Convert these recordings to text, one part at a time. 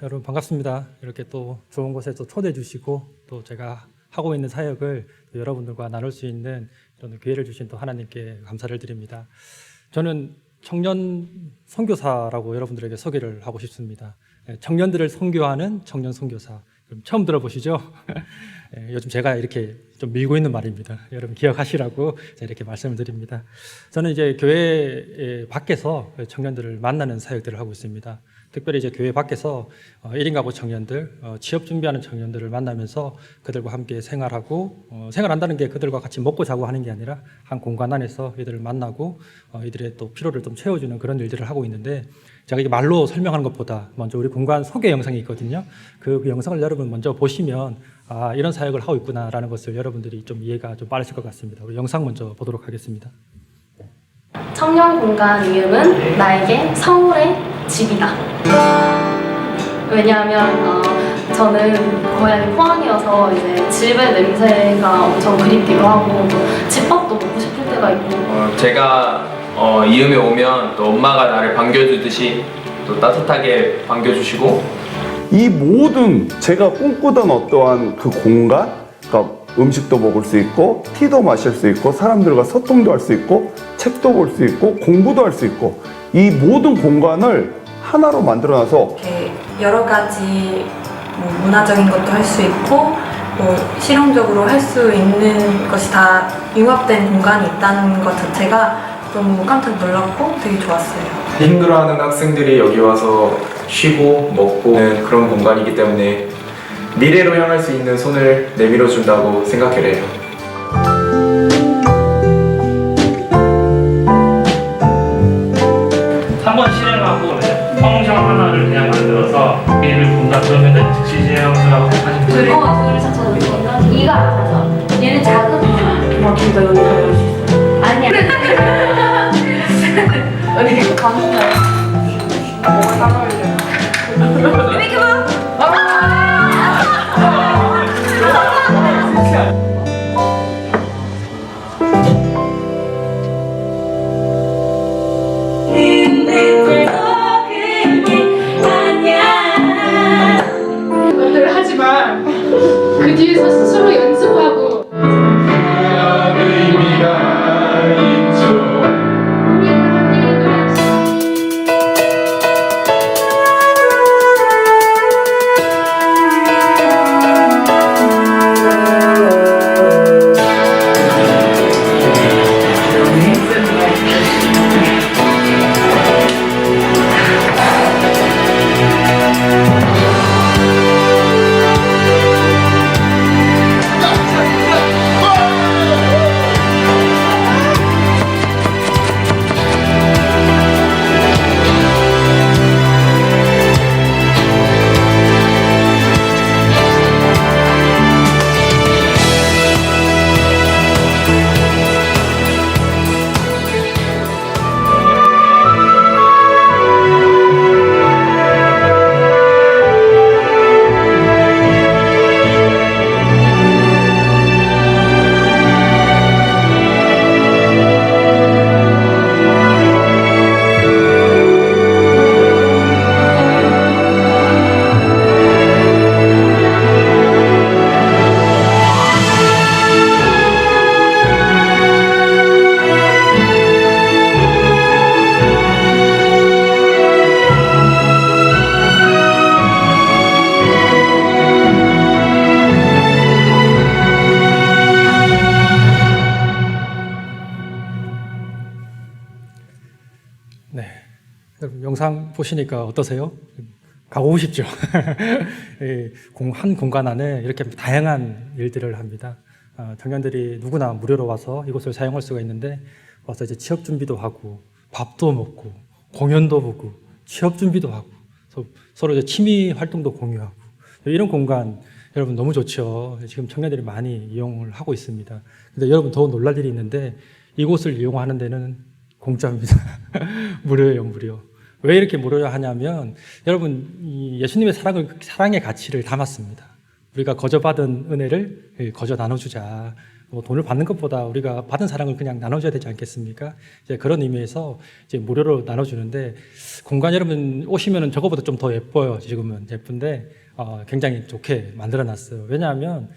여러분 반갑습니다. 이렇게 또 좋은 곳에 또 초대해 주시고 또 제가 하고 있는 사역을 여러분들과 나눌 수 있는 이런 기회를 주신 또 하나님께 감사를 드립니다. 저는 청년 선교사라고 여러분들에게 소개를 하고 싶습니다. 청년들을 선교하는 청년 선교사. 처음 들어보시죠? 요즘 제가 이렇게 좀 밀고 있는 말입니다. 여러분 기억하시라고 이렇게 말씀을 드립니다. 저는 이제 교회 밖에서 청년들을 만나는 사역들을 하고 있습니다. 특별히 이제 교회 밖에서 1인 가구 청년들, 취업 준비하는 청년들을 만나면서 그들과 함께 생활하고, 생활한다는 게 그들과 같이 먹고 자고 하는 게 아니라 한 공간 안에서 이들을 만나고 이들의 또 필요를 좀 채워주는 그런 일들을 하고 있는데, 제가 이게 말로 설명하는 것보다 먼저 우리 공간 소개 영상이 있거든요. 그 영상을 여러분 먼저 보시면 이런 사역을 하고 있구나라는 것을 여러분들이 좀 이해가 좀 빠르실 것 같습니다. 우리 영상 먼저 보도록 하겠습니다. 청년 공간 이름은 나에게 서울의 집이다. 왜냐하면 저는 고향이 포항이어서 이제 집의 냄새가 엄청 그립기도 하고 집밥도 먹고 싶을 때가 있고. 제가 이음에 오면 또 엄마가 나를 반겨주듯이 또 따뜻하게 반겨주시고, 이 모든 제가 꿈꾸던 어떠한 그 공간, 그러니까 음식도 먹을 수 있고 티도 마실 수 있고 사람들과 소통도 할 수 있고 책도 볼 수 있고 공부도 할 수 있고 이 모든 공간을 하나로 만들어놔서 이렇게 여러 가지 문화적인 것도 할 수 있고 실용적으로 할 수 있는 것이 다 융합된 공간이 있다는 것 자체가 너무 깜짝 놀랐고 되게 좋았어요. 힘들어하는 학생들이 여기 와서 쉬고 먹고 그런 공간이기 때문에 미래로 향할 수 있는 손을 내밀어 준다고 생각해요. 한번 실행하고 펑션 하나를 그냥 만들어서 미래를 본다 그러면은 즉시 제형수라고 생각하시면 돼요. 둘이 섞어서 이가 알아서 얘는 작은 진짜 여기 들어올 수 있어요. 아니야. 언니 이거 감사해요. 뭐가 따라올려요? 이렇게 봐. 하지만 그 뒤에서 스스로 연습하고 여러분 영상 보시니까 어떠세요? 가고 싶죠? 한 공간 안에 이렇게 다양한 일들을 합니다. 청년들이 누구나 무료로 와서 이곳을 사용할 수가 있는데 와서 이제 취업 준비도 하고 밥도 먹고 공연도 보고 취업 준비도 하고 서로 이제 취미 활동도 공유하고 이런 공간 여러분 너무 좋죠. 지금 청년들이 많이 이용을 하고 있습니다. 근데 여러분 더 놀랄 일이 있는데 이곳을 이용하는 데는 공짜입니다. 무료예요, 무료. 왜 이렇게 무료냐 하냐면 여러분 이 예수님의 사랑의 가치를 담았습니다. 우리가 거저 받은 은혜를 거저 나눠주자. 돈을 받는 것보다 우리가 받은 사랑을 그냥 나눠줘야 되지 않겠습니까? 이제 그런 의미에서 이제 무료로 나눠주는데 공간 여러분 오시면은 저거보다 좀 더 예뻐요. 지금은 예쁜데 굉장히 좋게 만들어놨어요. 왜냐하면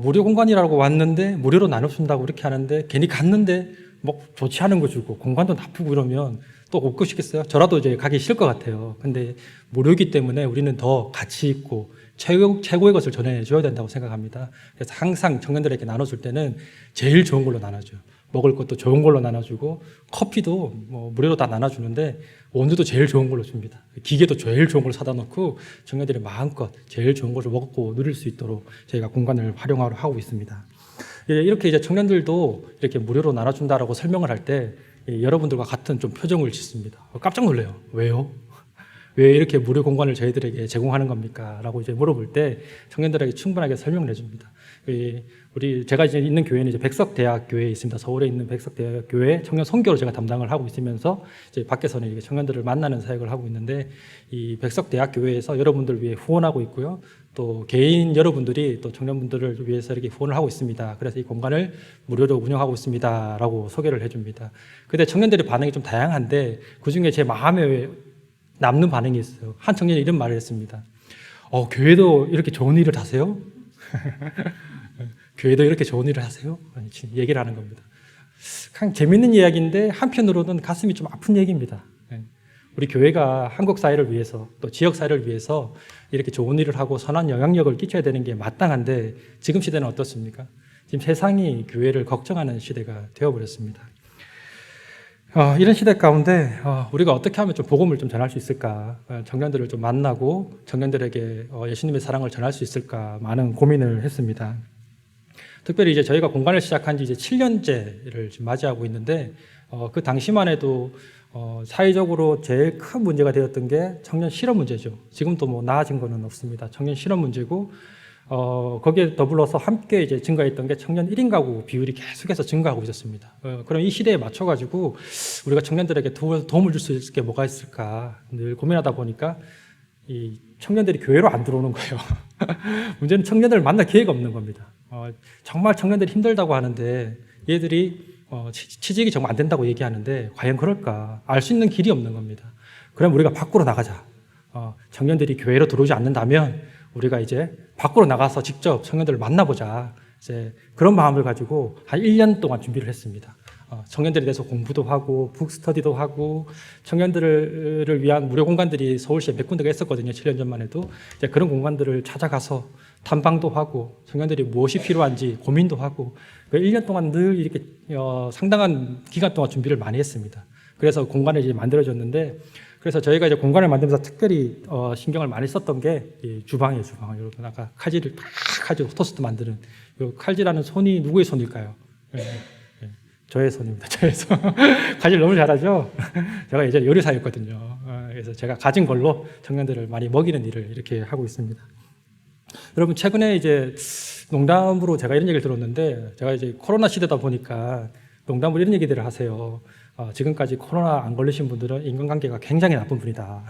무료 공간이라고 왔는데 무료로 나눠준다고 이렇게 하는데 괜히 갔는데 뭐 좋지 않은 거 주고 공간도 나쁘고 이러면 또 올 것이겠어요? 저라도 이제 가기 싫을 것 같아요. 근데 무료이기 때문에 우리는 더 가치 있고 최고의 것을 전해줘야 된다고 생각합니다. 그래서 항상 청년들에게 나눠줄 때는 제일 좋은 걸로 나눠줘요. 먹을 것도 좋은 걸로 나눠주고 커피도 뭐 무료로 다 나눠주는데 원두도 제일 좋은 걸로 줍니다. 기계도 제일 좋은 걸로 사다 놓고 청년들이 마음껏 제일 좋은 것을 먹고 누릴 수 있도록 저희가 공간을 활용하려 하고 있습니다. 이렇게 이제 청년들도 이렇게 무료로 나눠준다라고 설명을 할 때 여러분들과 같은 좀 표정을 짓습니다. 깜짝 놀래요. 왜요? 왜 이렇게 무료 공간을 저희들에게 제공하는 겁니까? 라고 이제 물어볼 때 청년들에게 충분하게 설명을 해줍니다. 제가 이제 있는 교회는 이제 백석대학교에 있습니다. 서울에 있는 백석대학교에 청년 선교를 제가 담당을 하고 있으면서 이제 밖에서는 이게 청년들을 만나는 사역을 하고 있는데 이 백석대학교회에서 여러분들을 위해 후원하고 있고요. 또 개인 여러분들이 또 청년분들을 위해서 이렇게 후원을 하고 있습니다. 그래서 이 공간을 무료로 운영하고 있습니다. 라고 소개를 해줍니다. 근데 청년들의 반응이 좀 다양한데 그중에 제 마음에 남는 반응이 있어요. 한 청년이 이런 말을 했습니다. 교회도 이렇게 좋은 일을 하세요? 교회도 이렇게 좋은 일을 하세요? 얘기를 하는 겁니다. 그냥 재밌는 이야기인데 한편으로는 가슴이 좀 아픈 얘기입니다. 우리 교회가 한국 사회를 위해서 또 지역 사회를 위해서 이렇게 좋은 일을 하고 선한 영향력을 끼쳐야 되는 게 마땅한데 지금 시대는 어떻습니까? 지금 세상이 교회를 걱정하는 시대가 되어버렸습니다. 이런 시대 가운데 우리가 어떻게 하면 좀 복음을 좀 전할 수 있을까? 청년들을 좀 만나고 청년들에게 예수님의 사랑을 전할 수 있을까? 많은 고민을 했습니다. 특별히 이제 저희가 공간을 시작한 지 이제 7년째를 지금 맞이하고 있는데 그 당시만 해도 사회적으로 제일 큰 문제가 되었던 게 청년 실업 문제죠. 지금도 뭐 나아진 거는 없습니다. 청년 실업 문제고 거기에 더불어서 함께 이제 증가했던 게 청년 1인 가구 비율이 계속해서 증가하고 있었습니다. 그럼 이 시대에 맞춰가지고 우리가 청년들에게 도움을 줄 수 있을 게 뭐가 있을까 늘 고민하다 보니까 이 청년들이 교회로 안 들어오는 거예요. 문제는 청년들을 만날 기회가 없는 겁니다. 정말 청년들이 힘들다고 하는데 얘들이 취직이 정말 안 된다고 얘기하는데 과연 그럴까? 알 수 있는 길이 없는 겁니다. 그럼 우리가 밖으로 나가자. 청년들이 교회로 들어오지 않는다면 우리가 이제 밖으로 나가서 직접 청년들을 만나보자. 이제 그런 마음을 가지고 한 1년 동안 준비를 했습니다. 청년들에 대해서 공부도 하고 북스터디도 하고 청년들을 위한 무료 공간들이 서울시에 몇 군데가 있었거든요. 7년 전만 해도. 이제 그런 공간들을 찾아가서 탐방도 하고 청년들이 무엇이 필요한지 고민도 하고 1년 동안 늘 이렇게 상당한 기간 동안 준비를 많이 했습니다. 그래서 공간을 이제 만들어졌는데 그래서 저희가 이제 공간을 만들면서 특별히 신경을 많이 썼던 게 이 주방이에요. 주방. 여러분 아까 칼질을 탁 가지고 토스트 만드는 이 칼질하는 손이 누구의 손일까요? 저의 손입니다. 저의 손. 칼질 너무 잘하죠? 제가 예전에 요리사였거든요. 그래서 제가 가진 걸로 청년들을 많이 먹이는 일을 이렇게 하고 있습니다. 여러분 최근에 이제 농담으로 제가 이런 얘기를 들었는데 제가 이제 코로나 시대다 보니까 농담으로 이런 얘기들을 하세요. 지금까지 코로나 안 걸리신 분들은 인간관계가 굉장히 나쁜 분이다.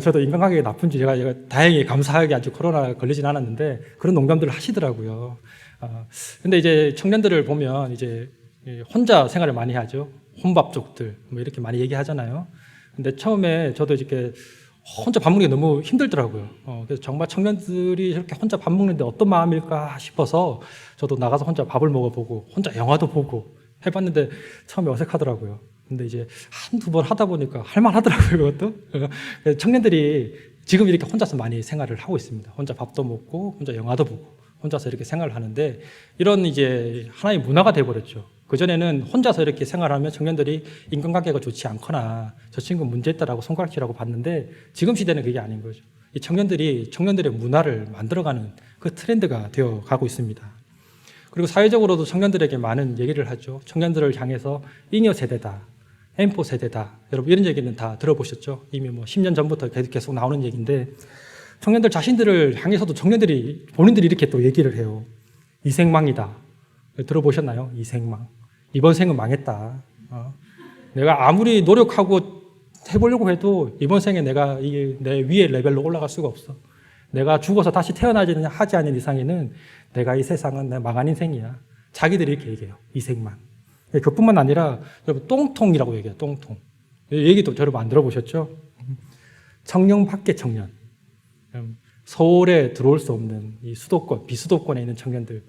저도 인간관계가 나쁜지 제가 다행히 감사하게 아직 코로나 걸리진 않았는데 그런 농담들을 하시더라고요. 근데 이제 청년들을 보면 이제 혼자 생활을 많이 하죠. 혼밥족들 뭐 이렇게 많이 얘기하잖아요. 근데 처음에 저도 이렇게 혼자 밥 먹는 게 너무 힘들더라고요. 그래서 정말 청년들이 이렇게 혼자 밥 먹는데 어떤 마음일까 싶어서 저도 나가서 혼자 밥을 먹어보고 혼자 영화도 보고 해봤는데 처음에 어색하더라고요. 근데 이제 한두 번 하다 보니까 할만하더라고요, 그것도. 그래서 청년들이 지금 이렇게 혼자서 많이 생활을 하고 있습니다. 혼자 밥도 먹고 혼자 영화도 보고 혼자서 이렇게 생활을 하는데 이런 이제 하나의 문화가 돼버렸죠. 그전에는 혼자서 이렇게 생활하면 청년들이 인간관계가 좋지 않거나 저 친구 문제 있다라고 손가락질하고 봤는데 지금 시대는 그게 아닌 거죠. 이 청년들의 문화를 만들어가는 그 트렌드가 되어 가고 있습니다. 그리고 사회적으로도 청년들에게 많은 얘기를 하죠. 청년들을 향해서 잉여 세대다, M4 세대다. 여러분 이런 얘기는 다 들어보셨죠? 이미 뭐 10년 전부터 계속 나오는 얘기인데 청년들 자신들을 향해서도 청년들이 본인들이 이렇게 또 얘기를 해요. 이생망이다. 들어보셨나요? 이생망. 이번 생은 망했다. 내가 아무리 노력하고 해보려고 해도 이번 생에 내가 내 위의 레벨로 올라갈 수가 없어. 내가 죽어서 다시 태어나지 하지 않는 이상에는 내가 이 세상은 내 망한 인생이야. 자기들이 이렇게 얘기해요. 이생만. 그뿐만 아니라 여러분 똥통이라고 얘기해요. 똥통. 이 얘기도 여러분 안 들어보셨죠? 청년 밖의 청년. 서울에 들어올 수 없는 이 수도권, 비수도권에 있는 청년들,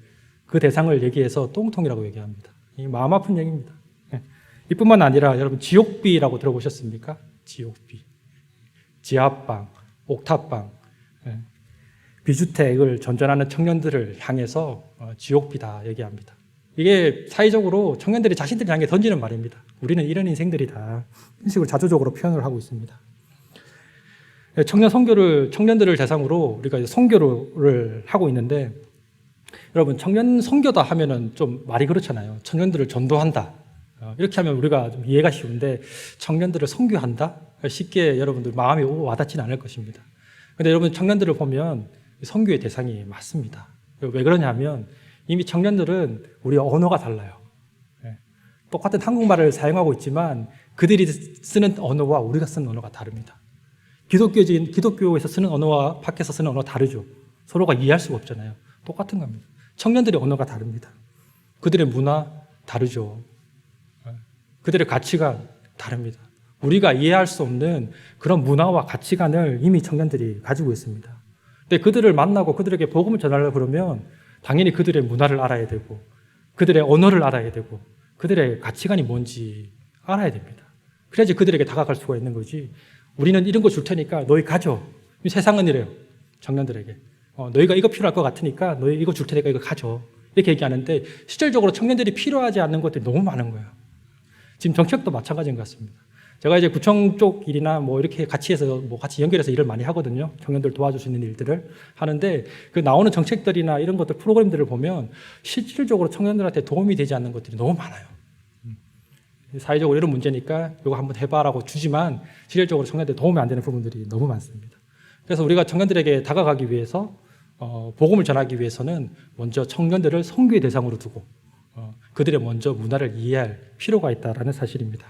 그 대상을 얘기해서 똥통이라고 얘기합니다. 이 마음 아픈 얘기입니다. 이뿐만 아니라 여러분 지옥비라고 들어보셨습니까? 지옥비. 지하방, 옥탑방, 비주택을 전전하는 청년들을 향해서 지옥비다 얘기합니다. 이게 사회적으로 청년들이 자신들을 향해 던지는 말입니다. 우리는 이런 인생들이다. 이런 식으로 자조적으로 표현을 하고 있습니다. 청년들을 대상으로 우리가 선교를 하고 있는데, 여러분 청년 선교다 하면은 좀 말이 그렇잖아요. 청년들을 전도한다. 이렇게 하면 우리가 좀 이해가 쉬운데, 청년들을 선교한다? 쉽게 여러분들 마음이 와닿지는 않을 것입니다. 근데 여러분 청년들을 보면 선교의 대상이 맞습니다. 왜 그러냐면 이미 청년들은 우리 언어가 달라요. 똑같은 한국말을 사용하고 있지만 그들이 쓰는 언어와 우리가 쓰는 언어가 다릅니다. 기독교에서 쓰는 언어와 밖에서 쓰는 언어가 다르죠. 서로가 이해할 수가 없잖아요. 똑같은 겁니다. 청년들의 언어가 다릅니다. 그들의 문화 다르죠. 그들의 가치관 다릅니다. 우리가 이해할 수 없는 그런 문화와 가치관을 이미 청년들이 가지고 있습니다. 근데 그들을 만나고 그들에게 복음을 전하려고 그러면 당연히 그들의 문화를 알아야 되고, 그들의 언어를 알아야 되고, 그들의 가치관이 뭔지 알아야 됩니다. 그래야지 그들에게 다가갈 수가 있는 거지. 우리는 이런 거 줄 테니까 너희 가져. 세상은 이래요. 청년들에게. 너희가 이거 필요할 것 같으니까 너희 이거 줄 테니까 이거 가져. 이렇게 얘기하는데 실질적으로 청년들이 필요하지 않는 것들이 너무 많은 거예요. 지금 정책도 마찬가지인 것 같습니다. 제가 이제 구청 쪽 일이나 뭐 이렇게 같이 해서 뭐 같이 연결해서 일을 많이 하거든요. 청년들 도와줄 수 있는 일들을 하는데, 그 나오는 정책들이나 이런 것들 프로그램들을 보면 실질적으로 청년들한테 도움이 되지 않는 것들이 너무 많아요. 사회적으로 이런 문제니까 이거 한번 해봐라고 주지만 실질적으로 청년들에 도움이 안 되는 부분들이 너무 많습니다. 그래서 우리가 청년들에게 다가가기 위해서 복음을 전하기 위해서는 먼저 청년들을 선교의 대상으로 두고 그들의 먼저 문화를 이해할 필요가 있다는 사실입니다.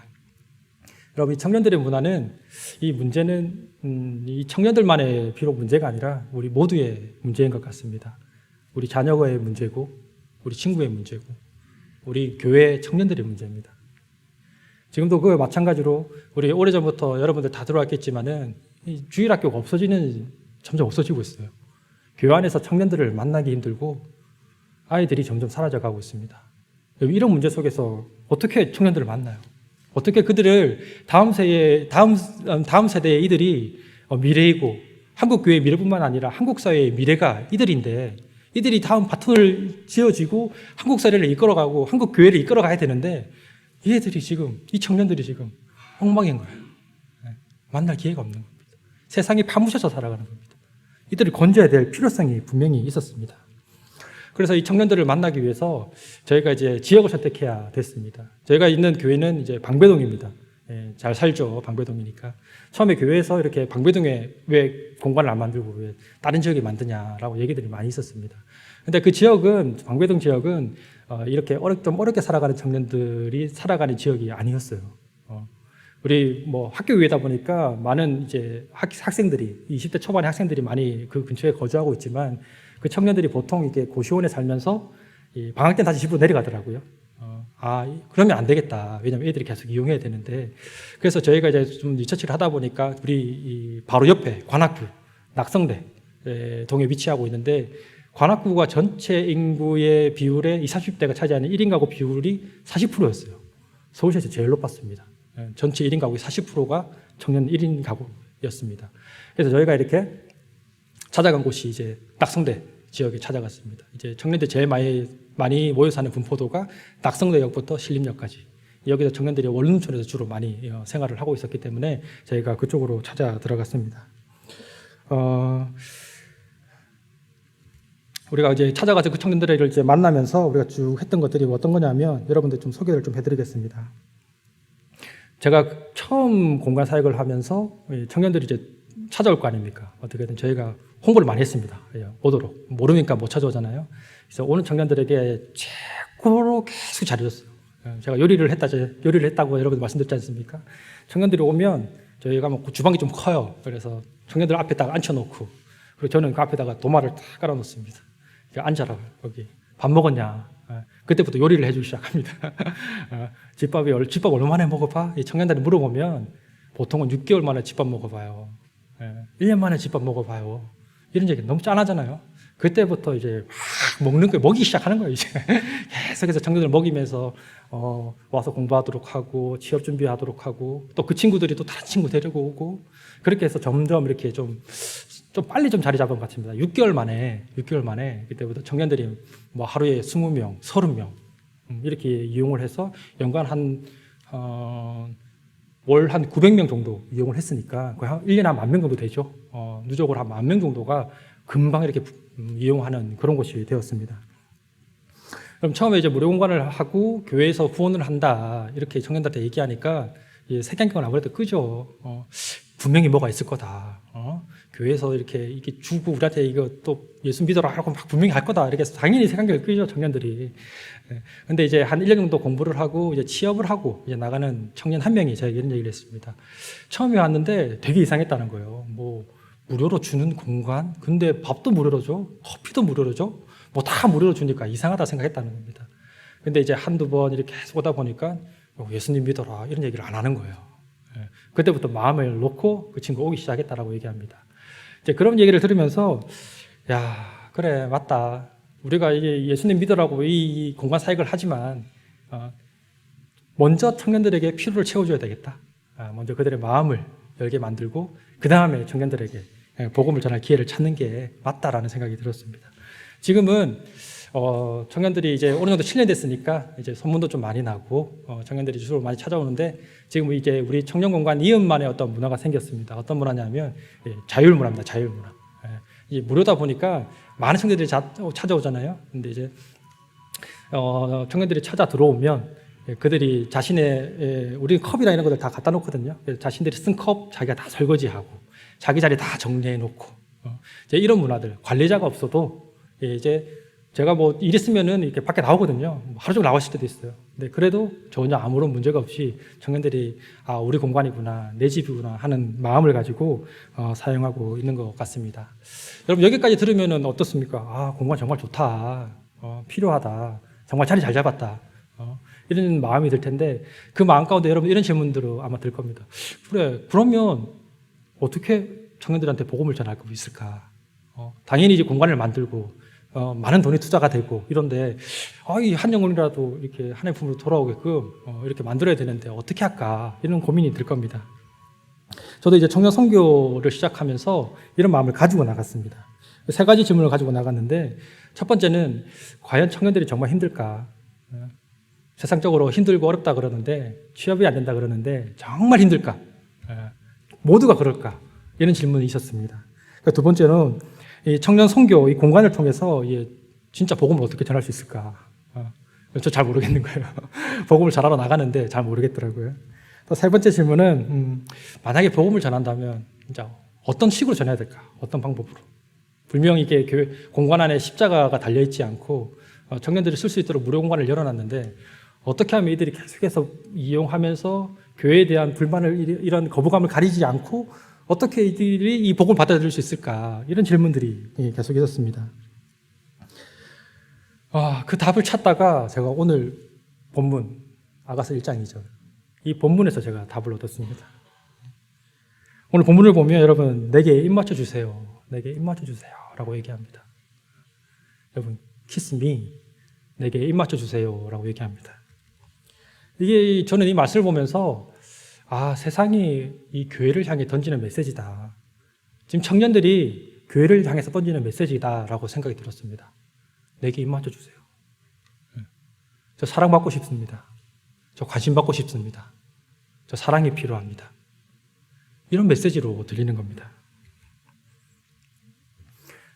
여러분, 이 청년들의 문화는, 이 문제는 이 청년들만의 비록 문제가 아니라 우리 모두의 문제인 것 같습니다. 우리 자녀의 문제고, 우리 친구의 문제고, 우리 교회 청년들의 문제입니다. 지금도 그 마찬가지로 우리 오래전부터 여러분들 다 들어왔겠지만은 이 주일학교가 점점 없어지고 있어요. 교회 안에서 청년들을 만나기 힘들고 아이들이 점점 사라져가고 있습니다. 이런 문제 속에서 어떻게 청년들을 만나요? 어떻게 그들을 다음 세대의 이들이 미래이고, 한국 교회의 미래뿐만 아니라 한국 사회의 미래가 이들인데, 이들이 다음 바톤을 쥐어지고 한국 사회를 이끌어가고 한국 교회를 이끌어가야 되는데, 이 청년들이 지금 엉망인 거예요. 만날 기회가 없는 겁니다. 세상이 파묻혀서 살아가는 겁니다. 이들을 건져야 될 필요성이 분명히 있었습니다. 그래서 이 청년들을 만나기 위해서 저희가 이제 지역을 선택해야 됐습니다. 저희가 있는 교회는 이제 방배동입니다. 잘 살죠, 방배동이니까. 처음에 교회에서 이렇게 방배동에 왜 공간을 안 만들고 왜 다른 지역에 만드냐라고 얘기들이 많이 있었습니다. 근데 그 지역은, 방배동 지역은 이렇게 좀 어렵게 살아가는 청년들이 살아가는 지역이 아니었어요. 우리 뭐 학교 위에다 보니까 많은 이제 학생들이, 20대 초반의 학생들이 많이 그 근처에 거주하고 있지만, 그 청년들이 보통 이게 고시원에 살면서 방학 때 다시 집으로 내려가더라고요. 그러면 안 되겠다. 왜냐면 애들이 계속 이용해야 되는데. 그래서 저희가 이제 좀 리서치를 하다 보니까 우리 바로 옆에 관악구, 낙성대 동에 위치하고 있는데, 관악구가 전체 인구의 비율의 20, 30대가 차지하는 1인 가구 비율이 40%였어요. 서울시에서 제일 높았습니다. 전체 1인 가구의 40%가 청년 1인 가구였습니다. 그래서 저희가 이렇게 찾아간 곳이 이제 낙성대 지역에 찾아갔습니다. 이제 청년들 제일 많이 모여 사는 분포도가 낙성대역부터 신림역까지, 여기서 청년들이 원룸촌에서 주로 많이 생활을 하고 있었기 때문에 저희가 그쪽으로 찾아 들어갔습니다. 우리가 이제 찾아가서 그 청년들을 이제 만나면서 우리가 쭉 했던 것들이 어떤 거냐면, 여러분들 좀 소개를 좀 해드리겠습니다. 제가 처음 공간 사역을 하면서 청년들이 이제 찾아올 거 아닙니까? 어떻게든 저희가 홍보를 많이 했습니다. 오도록. 모르니까 못 찾아오잖아요. 그래서 오는 청년들에게 최고로 계속 잘해줬어요. 제가 요리를 했다고 여러분들 말씀드렸지 않습니까? 청년들이 오면 저희가 뭐 주방이 좀 커요. 그래서 청년들 앞에다가 앉혀놓고, 그리고 저는 그 앞에다가 도마를 딱 깔아놓습니다. 앉아라 여기 밥 먹었냐? 그때부터 요리를 해주기 시작합니다. 집밥 얼마 만에 먹어봐? 이 청년들이 물어보면 보통은 6개월 만에 집밥 먹어봐요. 1년 만에 집밥 먹어봐요. 이런 얘기 너무 짠하잖아요. 그때부터 이제 막 먹는 거 먹이기 시작하는 거예요. 이제 계속해서 청년들 먹이면서 와서 공부하도록 하고 취업 준비하도록 하고 또 그 친구들이 또 다른 친구 데리고 오고 그렇게 해서 점점 이렇게 좀 빨리 좀 자리 잡은 것 같습니다. 6개월 만에 그때부터 청년들이 뭐 하루에 20명, 30명 이렇게 이용을 해서 연간 월 한 900명 정도 이용을 했으니까 거의 한 1년에 한 10,000명 정도 되죠. 누적으로 한 10,000명 정도가 금방 이렇게 이용하는 그런 곳이 되었습니다. 그럼 처음에 이제 무료 공간을 하고 교회에서 후원을 한다 이렇게 청년들한테 얘기하니까 색안경을 아무래도 끄죠. 분명히 뭐가 있을 거다. 교회에서 이렇게 주고 우리한테 이거 또 예수 믿어라 하고 막 분명히 할 거다. 이렇게 해서 당연히 색안경을 끄죠, 청년들이. 근데 이제 한 1년 정도 공부를 하고 이제 취업을 하고 이제 나가는 청년 한 명이 저에게 이런 얘기를 했습니다. 처음에 왔는데 되게 이상했다는 거예요. 뭐 무료로 주는 공간? 근데 밥도 무료로 줘? 커피도 무료로 줘? 뭐 다 무료로 주니까 이상하다 생각했다는 겁니다. 근데 이제 한두 번 이렇게 계속 오다 보니까 예수님 믿어라 이런 얘기를 안 하는 거예요. 그때부터 마음을 놓고 그 친구 오기 시작했다라고 얘기합니다. 이제 그런 얘기를 들으면서 야 그래 맞다. 우리가 이게 예수님 믿으라고 이 공간 사역을 하지만 먼저 청년들에게 필요를 채워줘야 되겠다. 먼저 그들의 마음을 열게 만들고 그 다음에 청년들에게 복음을 전할 기회를 찾는 게 맞다라는 생각이 들었습니다. 지금은 청년들이 이제 어느 정도 7년 됐으니까 이제 소문도 좀 많이 나고 청년들이 주로 많이 찾아오는데 지금 이제 우리 청년공간 이음만의 어떤 문화가 생겼습니다. 어떤 문화냐면 자율문화입니다. 자율문화. 이제 무료다 보니까 많은 청년들이 찾아오잖아요. 근데 이제 청년들이 찾아 들어오면 그들이 자신의 우리 컵이나 이런 것들 다 갖다 놓거든요. 그래서 자신들이 쓴 컵 자기가 다 설거지하고 자기 자리 다 정리해 놓고 이제 이런 문화들 관리자가 없어도 이제 제가 뭐 일 있으면은 이렇게 밖에 나오거든요. 하루 종일 나왔을 때도 있어요. 근데 그래도 전혀 아무런 문제가 없이 청년들이 우리 공간이구나, 내 집이구나 하는 마음을 가지고 사용하고 있는 것 같습니다. 여러분 여기까지 들으면은 어떻습니까? 공간 정말 좋다, 필요하다, 정말 자리 잘 잡았다. 이런 마음이 들 텐데 그 마음 가운데 여러분 이런 질문들을 아마 들 겁니다. 그래, 그러면 어떻게 청년들한테 복음을 전할 수 있을까? 당연히 이제 공간을 만들고 많은 돈이 투자가 되고 이런데 이 한 영혼이라도 이렇게 하나님 품으로 돌아오게끔 이렇게 만들어야 되는데 어떻게 할까? 이런 고민이 들 겁니다. 저도 이제 청년 선교를 시작하면서 이런 마음을 가지고 나갔습니다. 3가지 질문을 가지고 나갔는데 첫 번째는 과연 청년들이 정말 힘들까? 세상적으로 힘들고 어렵다 그러는데 취업이 안 된다 그러는데 정말 힘들까? 모두가 그럴까? 이런 질문이 있었습니다. 두 번째는 이 청년 선교 이 공간을 통해서 진짜 복음을 어떻게 전할 수 있을까? 저 잘 모르겠는 거예요. 복음을 전하러 나가는데 잘 모르겠더라고요. 또 3번째 질문은 만약에 복음을 전한다면 진짜 어떤 식으로 전해야 될까? 어떤 방법으로? 분명히 이게 교회 공간 안에 십자가가 달려 있지 않고 청년들이 쓸 수 있도록 무료 공간을 열어놨는데 어떻게 하면 이들이 계속해서 이용하면서 교회에 대한 불만을 이런 거부감을 가리지 않고 어떻게 이들이 이 복음을 받아들일 수 있을까? 이런 질문들이 계속 있었습니다. 그 답을 찾다가 제가 오늘 본문 아가서 1장 2절 이 본문에서 제가 답을 얻었습니다. 오늘 본문을 보면 여러분 내게 입 맞춰 주세요. 내게 입 맞춰 주세요 라고 얘기합니다. 여러분 kiss me 내게 입 맞춰 주세요 라고 얘기합니다. 이게 저는 이 말씀을 보면서 세상이 이 교회를 향해 던지는 메시지다. 지금 청년들이 교회를 향해서 던지는 메시지다라고 생각이 들었습니다. 내게 입 맞춰 주세요. 저 사랑받고 싶습니다. 저 관심받고 싶습니다. 저 사랑이 필요합니다. 이런 메시지로 들리는 겁니다.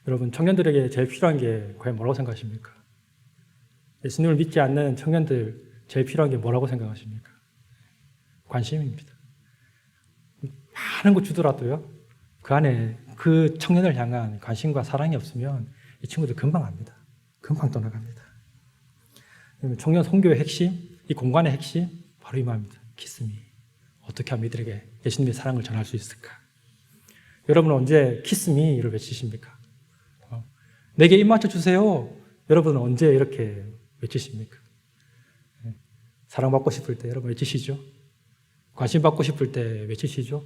여러분 청년들에게 제일 필요한 게 과연 뭐라고 생각하십니까? 예수님을 믿지 않는 청년들 제일 필요한 게 뭐라고 생각하십니까? 관심입니다. 많은 거 주더라도요, 그 안에 그 청년을 향한 관심과 사랑이 없으면 이 친구들 금방 압니다. 금방 떠나갑니다. 청년 선교의 핵심, 이 공간의 핵심, 바로 이 말입니다. 키스미. 어떻게 하면 이들에게 예수님의 사랑을 전할 수 있을까? 여러분은 언제 키스미를 외치십니까? 내게 입 맞춰 주세요. 여러분은 언제 이렇게 외치십니까? 사랑받고 싶을 때 여러분 외치시죠? 관심 받고 싶을 때 외치시죠?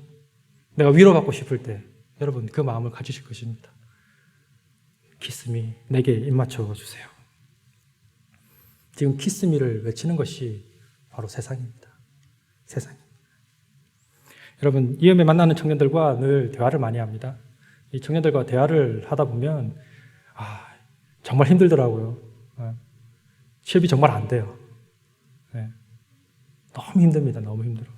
내가 위로받고 싶을 때 여러분 그 마음을 가지실 것입니다. 키스미, 내게 입 맞춰 주세요. 지금 키스미를 외치는 것이 바로 세상입니다. 세상. 여러분, 이음에 만나는 청년들과 늘 대화를 많이 합니다. 이 청년들과 대화를 하다 보면 정말 힘들더라고요. 취업이 정말 안 돼요. 너무 힘듭니다. 너무 힘들어.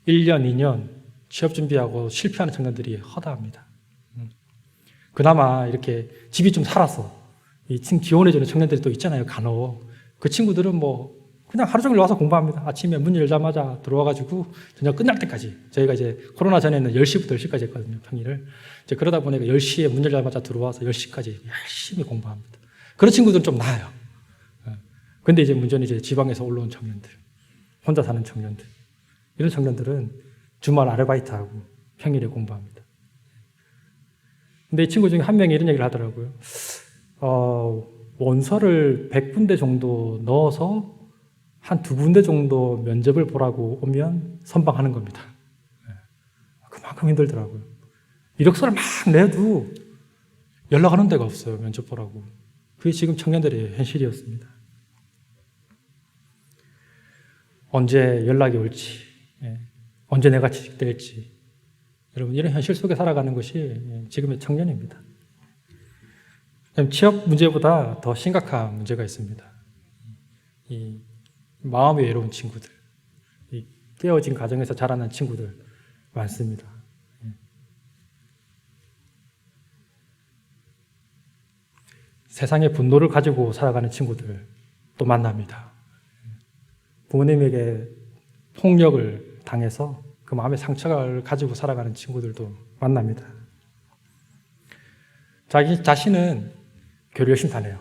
1년, 2년 취업 준비하고 실패하는 청년들이 허다합니다. 그나마 이렇게 집이 좀 살아서 이 지원해주는 청년들이 또 있잖아요. 간혹. 그 친구들은 뭐 그냥 하루 종일 와서 공부합니다. 아침에 문 열자마자 들어와가지고 저녁 끝날 때까지. 저희가 이제 코로나 전에는 10시부터 10시까지 했거든요. 평일을. 이제 그러다 보니까 10시에 문 열자마자 들어와서 10시까지 열심히 공부합니다. 그런 친구들은 좀 나아요. 근데 이제 문제는 이제 지방에서 올라온 청년들, 혼자 사는 청년들, 이런 청년들은 주말 아르바이트하고 평일에 공부합니다. 근데 이 친구 중에 한 명이 이런 얘기를 하더라고요. 원서를 100군데 정도 넣어서 한 2군데 정도 면접을 보라고 오면 선방하는 겁니다. 그만큼 힘들더라고요. 이력서를 막 내도 연락하는 데가 없어요. 면접 보라고. 그게 지금 청년들의 현실이었습니다. 언제 연락이 올지, 언제 내가 취직될지, 여러분 이런 현실 속에 살아가는 것이 지금의 청년입니다. 취업 문제보다 더 심각한 문제가 있습니다. 이 마음이 외로운 친구들, 이 깨어진 가정에서 자라난 친구들 많습니다. 세상의 분노를 가지고 살아가는 친구들 또 만납니다. 부모님에게 폭력을 당해서 그 마음의 상처를 가지고 살아가는 친구들도 만납니다. 자기 자신은 교류 열심히 다녀요.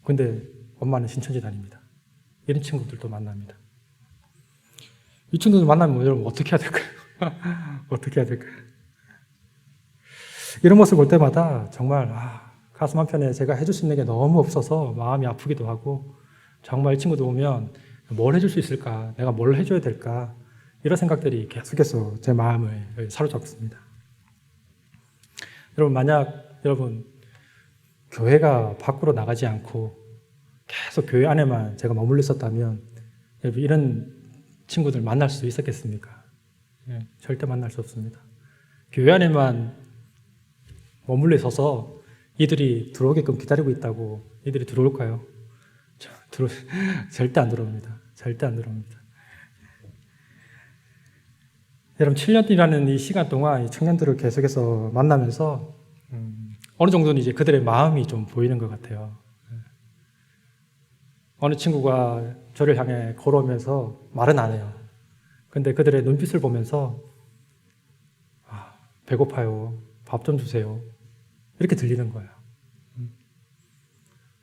근데 엄마는 신천지 다닙니다. 이런 친구들도 만납니다. 이 친구들 만나면 여러분 어떻게 해야 될까요? 어떻게 해야 될까요? 이런 모습 볼 때마다 정말 가슴 한편에 제가 해줄 수 있는 게 너무 없어서 마음이 아프기도 하고 정말 이 친구들 보면 뭘 해줄 수 있을까? 내가 뭘 해줘야 될까? 이런 생각들이 계속해서 제 마음을 사로잡습니다. 여러분 만약 여러분 교회가 밖으로 나가지 않고 계속 교회 안에만 제가 머물러 있었다면 여러분 이런 친구들 만날 수 있었겠습니까? 절대 만날 수 없습니다. 교회 안에만 머물러 있어서 이들이 들어오게끔 기다리고 있다고 이들이 들어올까요? 절대 안 들어옵니다. 절대 안 들어옵니다. 여러분 7년이라는 이 시간 동안 이 청년들을 계속해서 만나면서 어느 정도는 이제 그들의 마음이 좀 보이는 것 같아요. 어느 친구가 저를 향해 걸어오면서 말은 안 해요. 근데 그들의 눈빛을 보면서 배고파요. 밥 좀 주세요. 이렇게 들리는 거예요.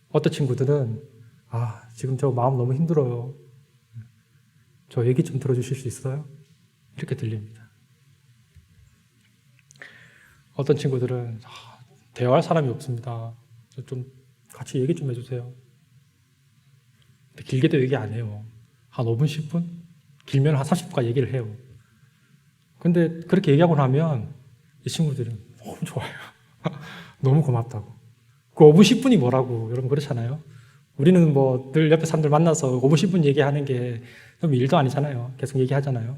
어떤 친구들은 지금 저 마음 너무 힘들어요. 저 얘기 좀 들어주실 수 있어요? 이렇게 들립니다. 어떤 친구들은 대화할 사람이 없습니다. 좀 같이 얘기 좀 해주세요. 근데 길게도 얘기 안 해요. 한 5분, 10분? 길면 한 30분까지 얘기를 해요. 근데 그렇게 얘기하고 나면 이 친구들은 너무 좋아요. 너무 고맙다고. 그 5분, 10분이 뭐라고 여러분 그렇잖아요. 우리는 뭐 늘 옆에 사람들 만나서 5분, 10분 얘기하는 게 일도 아니잖아요. 계속 얘기하잖아요.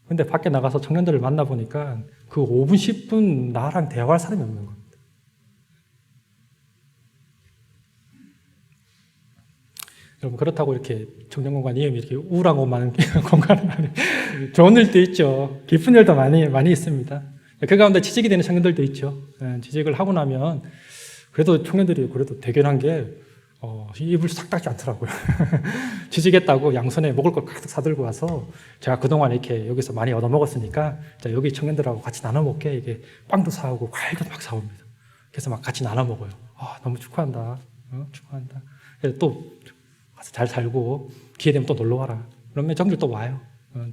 근데 밖에 나가서 청년들을 만나보니까 그 5분, 10분 나랑 대화할 사람이 없는 겁니다. 여러분 그렇다고 이렇게 청년공간 이름이 이렇게 우울하고 많은 공간은 아니에요. 좋은 일도 있죠. 기쁜 일도 많이 있습니다. 그 가운데 취직이 되는 청년들도 있죠. 취직을 하고 나면 그래도 청년들이 그래도 대견한 게 입을 싹 닫지 않더라고요. 취직했다고 양손에 먹을 걸 가득 사들고 와서 제가 그동안 이렇게 여기서 많이 얻어먹었으니까 여기 청년들하고 같이 나눠 먹게 이게 빵도 사오고 과일도 막 사옵니다. 그래서 막 같이 나눠 먹어요. 너무 축하한다. 축하한다. 그래서 또 가서 잘 살고 기회 되면 또 놀러 와라. 그러면 청년들 또 와요.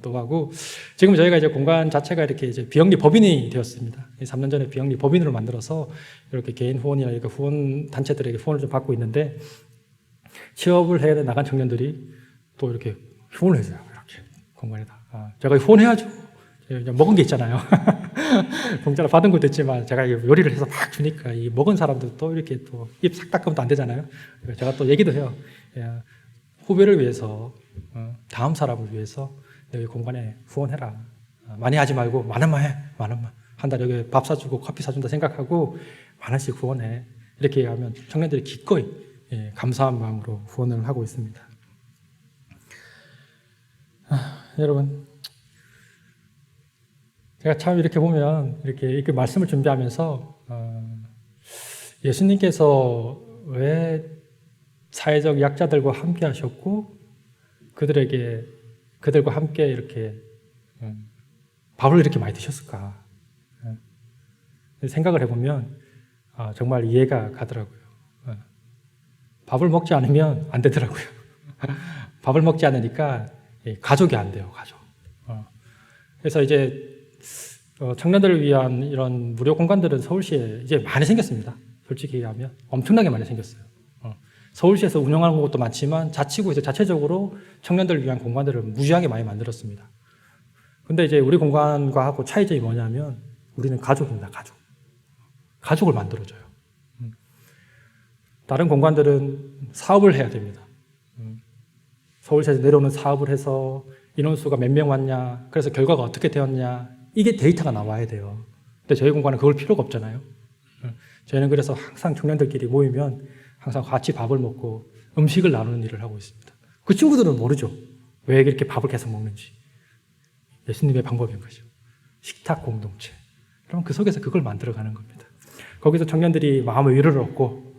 또 하고 지금 저희가 이제 공간 자체가 이렇게 이제 비영리 법인이 되었습니다. 3년 전에 비영리 법인으로 만들어서 이렇게 개인 후원이나 이렇게 후원 단체들에게 후원을 좀 받고 있는데 취업을 해야 나간 청년들이 또 이렇게 후원을 해줘요. 이렇게 공간에다. 제가 후원해야죠. 제가 먹은 게 있잖아요. 공짜로 받은 것도 있지만 제가 요리를 해서 막 주니까 이 먹은 사람들 또 이렇게 또 입 싹 닦으면 안 되잖아요. 제가 또 얘기도 해요. 후배를 위해서 다음 사람을 위해서 여기 공간에 후원해라. 많이 하지 말고 만 원만 해. 만 원만. 한 달에 여기 밥 사주고 커피 사준다 생각하고 만 원씩 후원해. 이렇게 하면 청년들이 기꺼이 감사한 마음으로 후원을 하고 있습니다. 여러분, 제가 참 이렇게 보면 이렇게 말씀을 준비하면서 예수님께서 왜 사회적 약자들과 함께 하셨고 그들과 함께 이렇게 밥을 이렇게 많이 드셨을까 생각을 해보면 정말 이해가 가더라고요. 밥을 먹지 않으면 안 되더라고요. 밥을 먹지 않으니까 가족이 안 돼요, 가족. 그래서 이제 청년들을 위한 이런 무료 공간들은 서울시에 이제 많이 생겼습니다. 솔직히 얘기하면 엄청나게 많이 생겼어요. 서울시에서 운영하는 것도 많지만 자치구에서 자체적으로 청년들을 위한 공간들을 무지하게 많이 만들었습니다. 근데 이제 우리 공간과 하고 차이점이 뭐냐면 우리는 가족입니다, 가족. 가족을 만들어줘요. 다른 공간들은 사업을 해야 됩니다. 서울시에서 내려오는 사업을 해서 인원수가 몇 명 왔냐, 그래서 결과가 어떻게 되었냐, 이게 데이터가 나와야 돼요. 근데 저희 공간은 그걸 필요가 없잖아요. 저희는 그래서 항상 청년들끼리 모이면 항상 같이 밥을 먹고 음식을 나누는 일을 하고 있습니다. 그 친구들은 모르죠. 왜 이렇게 밥을 계속 먹는지. 예수님의 방법인 거죠. 식탁 공동체. 그럼 그 속에서 그걸 만들어가는 겁니다. 거기서 청년들이 마음의 위로를 얻고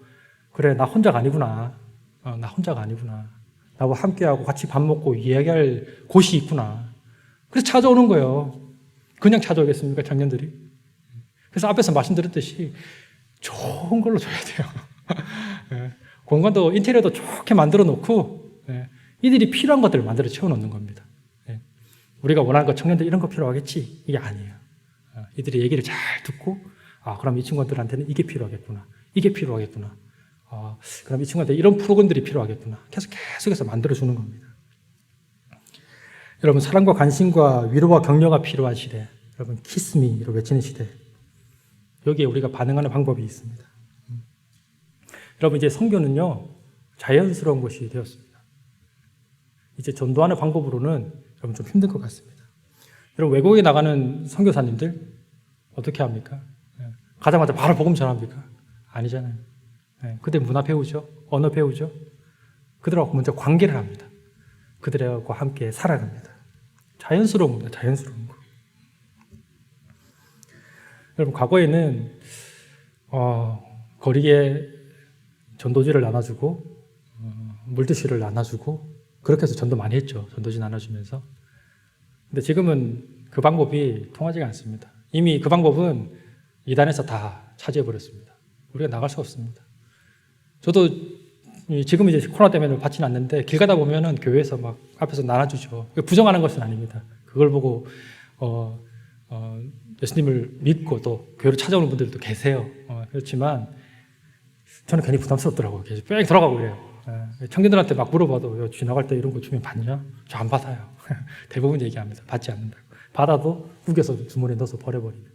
그래, 나 혼자가 아니구나. 나 혼자가 아니구나. 나와 함께하고 같이 밥 먹고 이야기할 곳이 있구나. 그래서 찾아오는 거예요. 그냥 찾아오겠습니까, 청년들이? 그래서 앞에서 말씀드렸듯이 좋은 걸로 줘야 돼요. 공간도 인테리어도 좋게 만들어 놓고 이들이 필요한 것들을 만들어 채워놓는 겁니다. 우리가 원하는 것, 청년들 이런 거 필요하겠지? 이게 아니에요. 이들이 얘기를 잘 듣고 그럼 이 친구들한테는 이게 필요하겠구나. 이게 필요하겠구나. 그럼 이 친구한테 이런 프로그램들이 필요하겠구나. 계속해서 만들어주는 겁니다. 여러분, 사랑과 관심과 위로와 격려가 필요한 시대, 여러분 키스미로 외치는 시대, 여기에 우리가 반응하는 방법이 있습니다. 여러분, 이제 선교는요 자연스러운 것이 되었습니다. 이제 전도하는 방법으로는 여러분 좀 힘든 것 같습니다. 여러분, 외국에 나가는 선교사님들 어떻게 합니까? 가자마자 바로 복음 전합니까? 아니잖아요. 그들 문화 배우죠, 언어 배우죠. 그들하고 먼저 관계를 합니다. 그들과 함께 살아갑니다. 자연스러운 겁니다. 자연스러운 거. 여러분, 과거에는 거리에 전도지를 나눠주고 물티슈를 나눠주고 그렇게 해서 전도 많이 했죠. 전도지 나눠주면서. 근데 지금은 그 방법이 통하지가 않습니다. 이미 그 방법은 이단에서 다 차지해버렸습니다. 우리가 나갈 수가 없습니다. 저도 지금 이제 코로나 때문에 받지는 않는데 길 가다 보면은 교회에서 막 앞에서 나눠주죠. 부정하는 것은 아닙니다. 그걸 보고 예수님을 믿고 또 교회로 찾아오는 분들도 계세요. 그렇지만 저는 괜히 부담스럽더라고요. 계속 뺑 돌아가고 그래요. 청년들한테 막 물어봐도 지나갈 때 이런 거 주면 받냐? 저 안 받아요. 대부분 얘기합니다. 받지 않는다고. 받아도 우겨서 주머니에 넣어서 버려버리는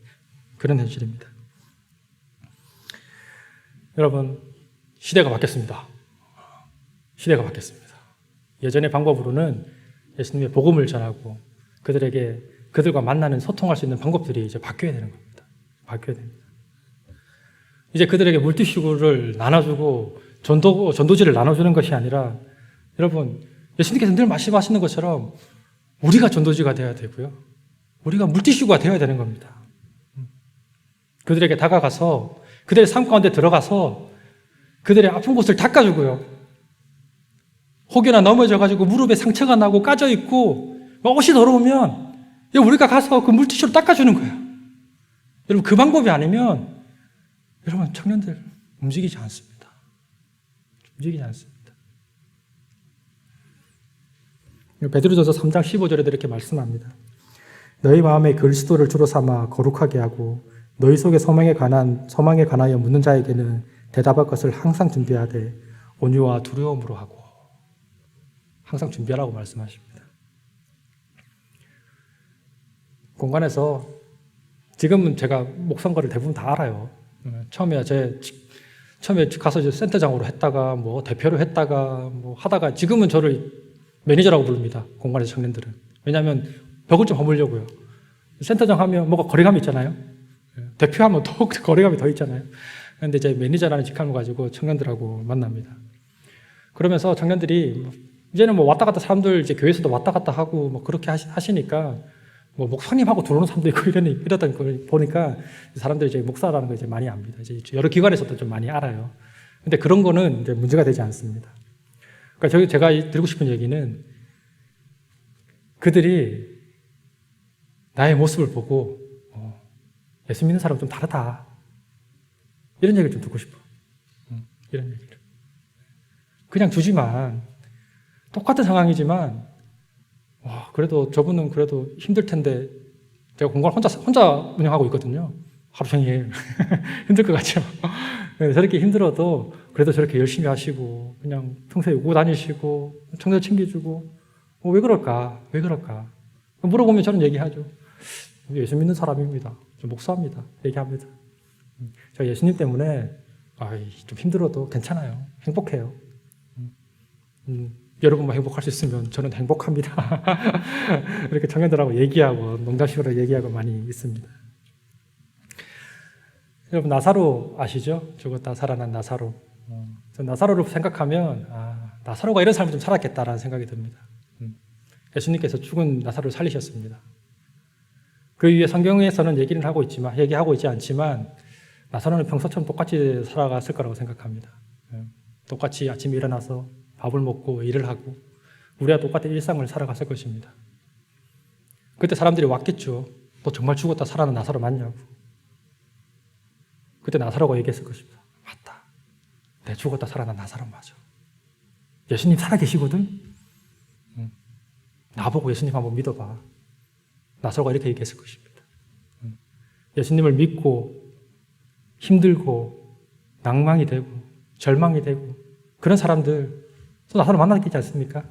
그런 현실입니다. 여러분, 시대가 바뀌었습니다. 시대가 바뀌었습니다. 예전의 방법으로는 예수님의 복음을 전하고 그들과 만나는 소통할 수 있는 방법들이 이제 바뀌어야 되는 겁니다. 바뀌어야 됩니다. 이제 그들에게 물티슈를 나눠주고 전도지를 나눠주는 것이 아니라 여러분, 예수님께서 늘 말씀하시는 것처럼 우리가 전도지가 되어야 되고요. 우리가 물티슈가 되어야 되는 겁니다. 그들에게 다가가서 그들의 삶 가운데 들어가서 그들의 아픈 곳을 닦아주고요. 혹여나 넘어져가지고 무릎에 상처가 나고 까져있고 옷이 더러우면 우리가 가서 그 물티슈로 닦아주는 거예요. 여러분, 그 방법이 아니면 여러분, 청년들 움직이지 않습니다. 움직이지 않습니다. 베드로전서 3장 15절에도 이렇게 말씀합니다. 너희 마음에 그리스도를 주로 삼아 거룩하게 하고 너희 속에 소망에 관하여 묻는 자에게는 대답할 것을 항상 준비하되 온유와 두려움으로 하고 항상 준비하라고 말씀하십니다. 공간에서 지금은 제가 목선거를 대부분 다 알아요. 처음에 가서 이제 센터장으로 했다가 뭐 대표로 했다가 뭐 하다가 지금은 저를 매니저라고 부릅니다. 공간에서 청년들은. 왜냐하면 벽을 좀 허물려고요. 센터장 하면 뭐가 거리감이 있잖아요. 대표하면 더욱 거리감이 더 있잖아요. 그런데 이제 매니저라는 직함을 가지고 청년들하고 만납니다. 그러면서 청년들이 이제는 뭐 왔다 갔다 사람들 이제 교회에서도 왔다 갔다 하고 뭐 그렇게 하시니까 뭐 목사님하고 들어오는 사람도 있고 이러다 보니까 사람들이 이제 목사라는 걸 이제 많이 압니다. 이제 여러 기관에서도 좀 많이 알아요. 근데 그런 거는 이제 문제가 되지 않습니다. 그러니까 제가 드리고 싶은 얘기는 그들이 나의 모습을 보고 예수 믿는 사람은 좀 다르다. 이런 얘기를 좀 듣고 싶어. 이런 얘기를. 그냥 주지만 똑같은 상황이지만 그래도 저분은 그래도 힘들 텐데 제가 공간 혼자 운영하고 있거든요. 하루 종일 힘들 것 같죠. 저렇게 힘들어도 그래도 저렇게 열심히 하시고 그냥 평소에 오고 다니시고 청소 챙겨주고 왜 그럴까? 왜 그럴까? 물어보면 저는 얘기하죠. 예수 믿는 사람입니다. 저 목사입니다. 얘기합니다. 제가 예수님 때문에 좀 힘들어도 괜찮아요. 행복해요. 여러분만 행복할 수 있으면 저는 행복합니다. 이렇게 청년들하고 얘기하고 농담식으로 얘기하고 많이 있습니다. 여러분 나사로 아시죠? 죽었다 살아난 나사로. 나사로를 생각하면 나사로가 이런 삶을 좀 살았겠다라는 생각이 듭니다. 예수님께서 죽은 나사로를 살리셨습니다. 그 위에 성경에서는 얘기하고 있지 않지만 나사로는 평소처럼 똑같이 살아갔을 거라고 생각합니다. 똑같이 아침에 일어나서 밥을 먹고 일을 하고 우리와 똑같은 일상을 살아갔을 것입니다. 그때 사람들이 왔겠죠. 너 정말 죽었다 살아난 나사로 맞냐고. 그때 나사로가 얘기했을 것입니다. 맞다. 내 죽었다 살아난 나사로 맞아. 예수님 살아계시거든. 나보고 예수님 한번 믿어봐. 나사로가 이렇게 얘기했을 것입니다. 예수님을 믿고 힘들고 낭망이 되고 절망이 되고 그런 사람들 또 나사로 만나겠지 않습니까?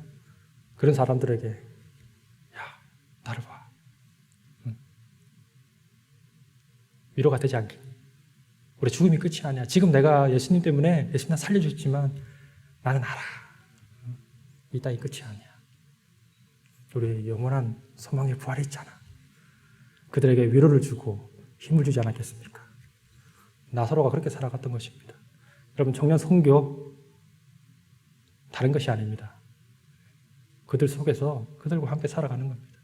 그런 사람들에게 야 나를 봐. 위로가 되지 않겠니? 우리 죽음이 끝이 아니야. 지금 내가 예수님 때문에 예수님 살려줬지만 나는 알아. 이 땅이 끝이 아니야. 우리 영원한 소망의 부활이 있잖아. 그들에게 위로를 주고 힘을 주지 않았겠습니까? 나사로가 그렇게 살아갔던 것입니다. 여러분 청년 선교 다른 것이 아닙니다. 그들 속에서 그들과 함께 살아가는 겁니다.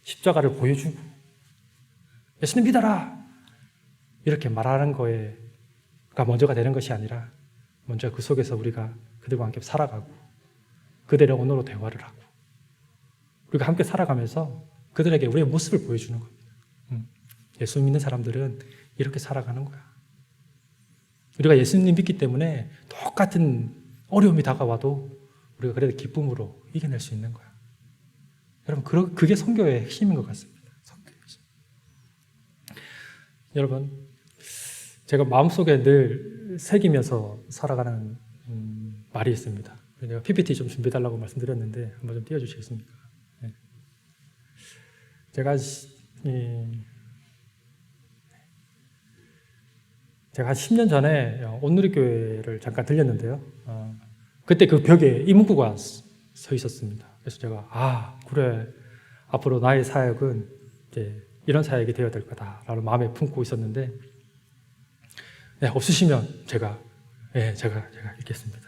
십자가를 보여주고 예수님 믿어라 이렇게 말하는 거가 먼저가 되는 것이 아니라 먼저 그 속에서 우리가 그들과 함께 살아가고 그들의 언어로 대화를 하고 우리가 함께 살아가면서 그들에게 우리의 모습을 보여주는 겁니다. 예수 믿는 사람들은 이렇게 살아가는 거야. 우리가 예수님 믿기 때문에 똑같은 어려움이 다가와도 우리가 그래도 기쁨으로 이겨낼 수 있는 거야. 여러분 그게 선교의 핵심인 것 같습니다. 선교의 핵심. 여러분 제가 마음속에 늘 새기면서 살아가는 말이 있습니다. 제가 PPT 좀 준비해달라고 말씀드렸는데 한번 좀 띄워주시겠습니까? 네. 제가 한 10년 전에 온누리교회를 잠깐 들렸는데요. 그때 그 벽에 이 문구가 서 있었습니다. 그래서 제가 그래 앞으로 나의 사역은 이제 이런 사역이 되어야 될 거다라는 마음에 품고 있었는데 없으시면 제가 읽겠습니다.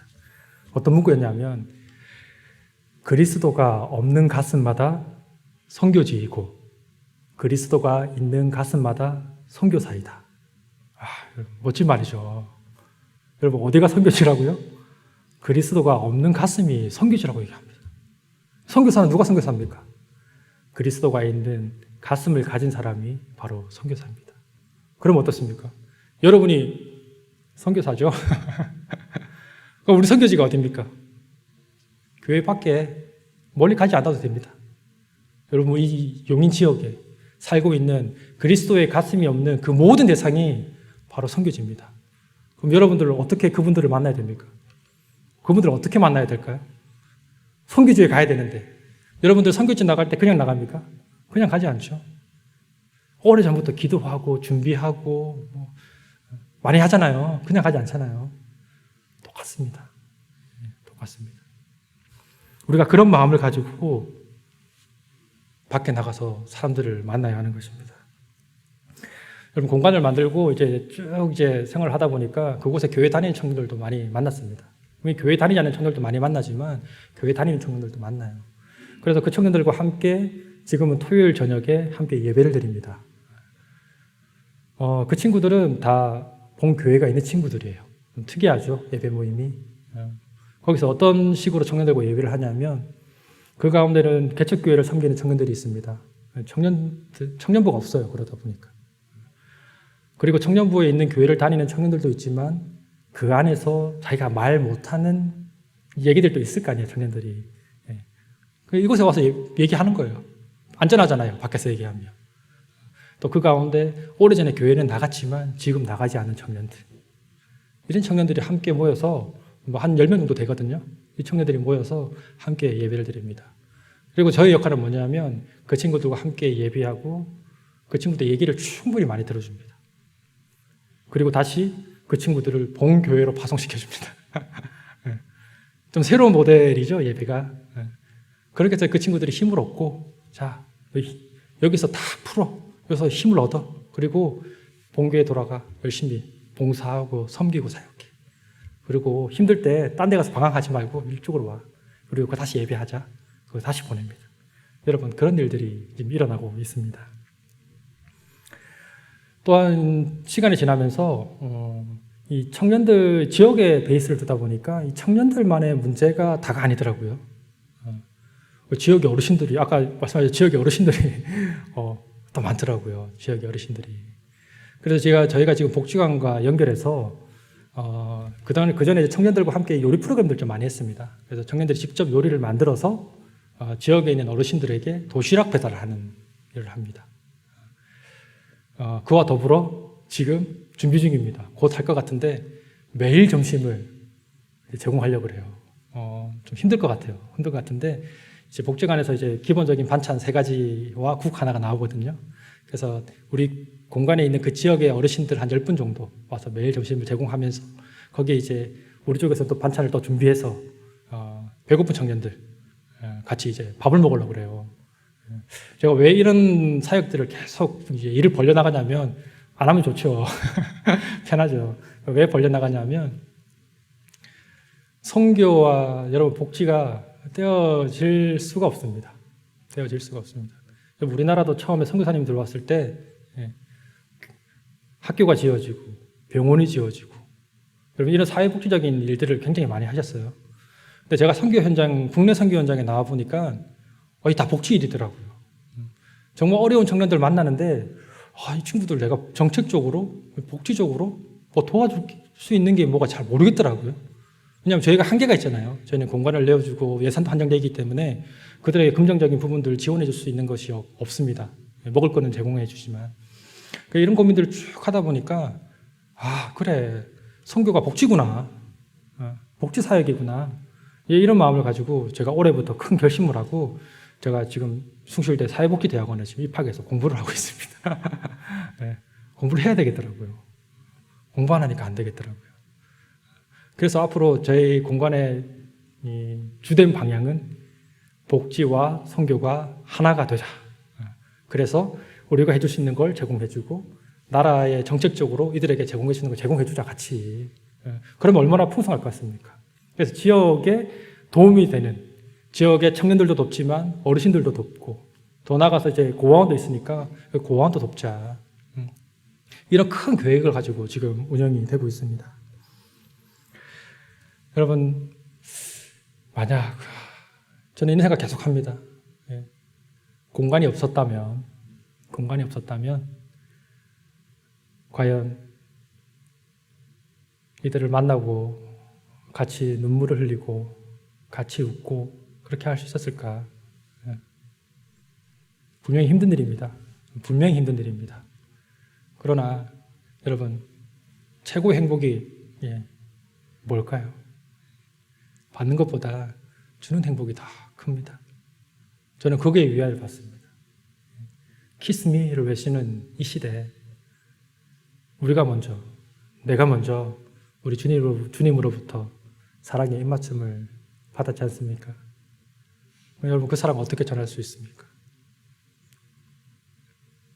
어떤 문구였냐면 그리스도가 없는 가슴마다 선교지이고 그리스도가 있는 가슴마다 선교사이다. 멋진 말이죠. 여러분 어디가 선교지라고요? 그리스도가 없는 가슴이 선교지라고 얘기합니다. 선교사는 누가 선교사입니까? 그리스도가 있는 가슴을 가진 사람이 바로 선교사입니다. 그럼 어떻습니까? 여러분이 선교사죠? 그럼 우리 선교지가 어디입니까? 교회 밖에 멀리 가지 않아도 됩니다. 여러분, 이 용인 지역에 살고 있는 그리스도의 가슴이 없는 그 모든 대상이 바로 선교지입니다. 그럼 여러분들은 어떻게 그분들을 만나야 됩니까? 그분들을 어떻게 만나야 될까요? 선교지에 가야 되는데 여러분들 선교지 나갈 때 그냥 나갑니까? 그냥 가지 않죠. 오래전부터 기도하고 준비하고 많이 하잖아요. 그냥 가지 않잖아요. 똑같습니다. 똑같습니다. 우리가 그런 마음을 가지고 밖에 나가서 사람들을 만나야 하는 것입니다. 여러분, 공간을 만들고 쭉 생활을 하다 보니까 그곳에 교회 다니는 청년들도 많이 만났습니다. 교회 다니지 않는 청년들도 많이 만나지만 교회 다니는 청년들도 만나요. 그래서 그 청년들과 함께 지금은 토요일 저녁에 함께 예배를 드립니다. 그 친구들은 다 본교회가 있는 친구들이에요. 좀 특이하죠, 예배 모임이. 거기서 어떤 식으로 청년들과 예배를 하냐면 그 가운데는 개척교회를 섬기는 청년들이 있습니다. 청년부가 없어요, 그러다 보니까. 그리고 청년부에 있는 교회를 다니는 청년들도 있지만 그 안에서 자기가 말 못하는 얘기들도 있을 거 아니에요, 청년들이. 이곳에 와서 얘기하는 거예요. 안전하잖아요, 밖에서 얘기하면. 또 그 가운데 오래전에 교회는 나갔지만 지금 나가지 않은 청년들. 이런 청년들이 함께 모여서 한 10명 정도 되거든요. 이 청년들이 모여서 함께 예배를 드립니다. 그리고 저희 역할은 뭐냐면 그 친구들과 함께 예배하고 그 친구들 얘기를 충분히 많이 들어줍니다. 그리고 다시 그 친구들을 본교회로 파송시켜줍니다. 좀 새로운 모델이죠, 예배가. 그렇게 해서 그 친구들이 힘을 얻고, 자, 여기서 다 풀어. 여기서 힘을 얻어. 그리고 본교회에 돌아가 열심히 봉사하고 섬기고 사역해. 그리고 힘들 때 딴 데 가서 방황하지 말고 이쪽으로 와. 그리고 다시 예배하자. 그거 다시 보냅니다. 여러분, 그런 일들이 지금 일어나고 있습니다. 또한 시간이 지나면서 이 청년들 지역에 베이스를 두다 보니까 이 청년들만의 문제가 다가 아니더라고요. 지역의 어르신들이 아까 말씀하신 지역의 어르신들이 더 많더라고요. 지역의 어르신들이. 그래서 저희가 지금 복지관과 연결해서 그 전에 청년들과 함께 요리 프로그램들 좀 많이 했습니다. 그래서 청년들이 직접 요리를 만들어서 지역에 있는 어르신들에게 도시락 배달을 하는 일을 합니다. 그와 더불어 지금 준비 중입니다. 곧 할 것 같은데 매일 점심을 제공하려고 그래요. 좀 힘들 것 같아요. 힘들 것 같은데 이제 복지관에서 이제 기본적인 반찬 3가지와 국 하나가 나오거든요. 그래서 우리 공간에 있는 그 지역의 어르신들 한 10분 정도 와서 매일 점심을 제공하면서 거기에 이제 우리 쪽에서 또 반찬을 또 준비해서 배고픈 청년들 같이 이제 밥을 먹으려고 그래요. 제가 왜 이런 사역들을 계속 이제 일을 벌려나가냐면 안 하면 좋죠. 편하죠. 왜 벌려나가냐면 선교와 여러분 복지가 떼어질 수가 없습니다. 떼어질 수가 없습니다. 우리나라도 처음에 선교사님 들어왔을 때 학교가 지어지고 병원이 지어지고 여러분 이런 사회복지적인 일들을 굉장히 많이 하셨어요. 근데 제가 선교 현장, 국내 선교 현장에 나와 보니까 거의 다 복지 일이더라고요. 정말 어려운 청년들 만나는데 이 친구들 내가 정책적으로, 복지적으로 뭐 도와줄 수 있는 게 뭐가 잘 모르겠더라고요. 왜냐하면 저희가 한계가 있잖아요. 저희는 공간을 내어주고 예산도 한정되어 있기 때문에 그들에게 긍정적인 부분들을 지원해 줄 수 있는 것이 없습니다. 먹을 거는 제공해 주지만. 이런 고민들을 쭉 하다 보니까 그래, 선교가 복지구나. 복지사역이구나. 이런 마음을 가지고 제가 올해부터 큰 결심을 하고 제가 지금 숭실대 사회복지대학원에 지금 입학해서 공부를 하고 있습니다. 네, 공부를 해야 되겠더라고요. 공부 안 하니까 안 되겠더라고요. 그래서 앞으로 저희 공간의 주된 방향은 복지와 선교가 하나가 되자. 그래서 우리가 해줄 수 있는 걸 제공해주고 나라의 정책적으로 이들에게 제공해 주는 걸 제공해주자 같이. 그러면 얼마나 풍성할 것 같습니까? 그래서 지역에 도움이 되는 지역의 청년들도 돕지만 어르신들도 돕고 더 나아가서 이제 고아원도 있으니까 고아원도 돕자. 이런 큰 계획을 가지고 지금 운영이 되고 있습니다. 여러분, 만약 저는 이런 생각 계속합니다. 공간이 없었다면 과연 이들을 만나고 같이 눈물을 흘리고 같이 웃고 그렇게 할 수 있었을까? 예. 분명히 힘든 일입니다. 분명히 힘든 일입니다. 그러나 여러분, 최고의 행복이 뭘까요? 받는 것보다 주는 행복이 더 큽니다. 저는 거기에 위안을 받습니다. 키스미를 외치는 이 시대에 우리가 먼저, 내가 먼저 우리 주님으로부터 사랑의 입맞춤을 받았지 않습니까? 여러분, 그 사랑 어떻게 전할 수 있습니까?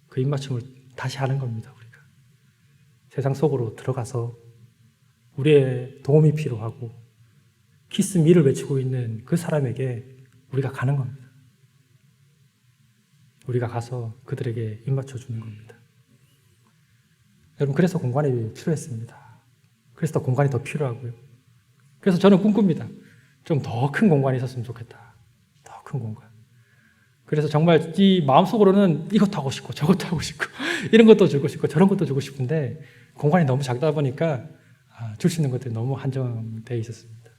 그 입맞춤을 다시 하는 겁니다, 우리가. 세상 속으로 들어가서 우리의 도움이 필요하고 키스미를 외치고 있는 그 사람에게 우리가 가는 겁니다. 우리가 가서 그들에게 입맞춰 주는 겁니다. 여러분, 그래서 공간이 필요했습니다. 그래서 더 공간이 더 필요하고요. 그래서 저는 꿈꿉니다. 좀 더 큰 공간이 있었으면 좋겠다. 더 큰 공간. 그래서 정말 이 마음속으로는 이것도 하고 싶고 저것도 하고 싶고 이런 것도 주고 싶고 저런 것도 주고 싶은데 공간이 너무 작다 보니까 줄 수 있는 것들이 너무 한정되어 있었습니다.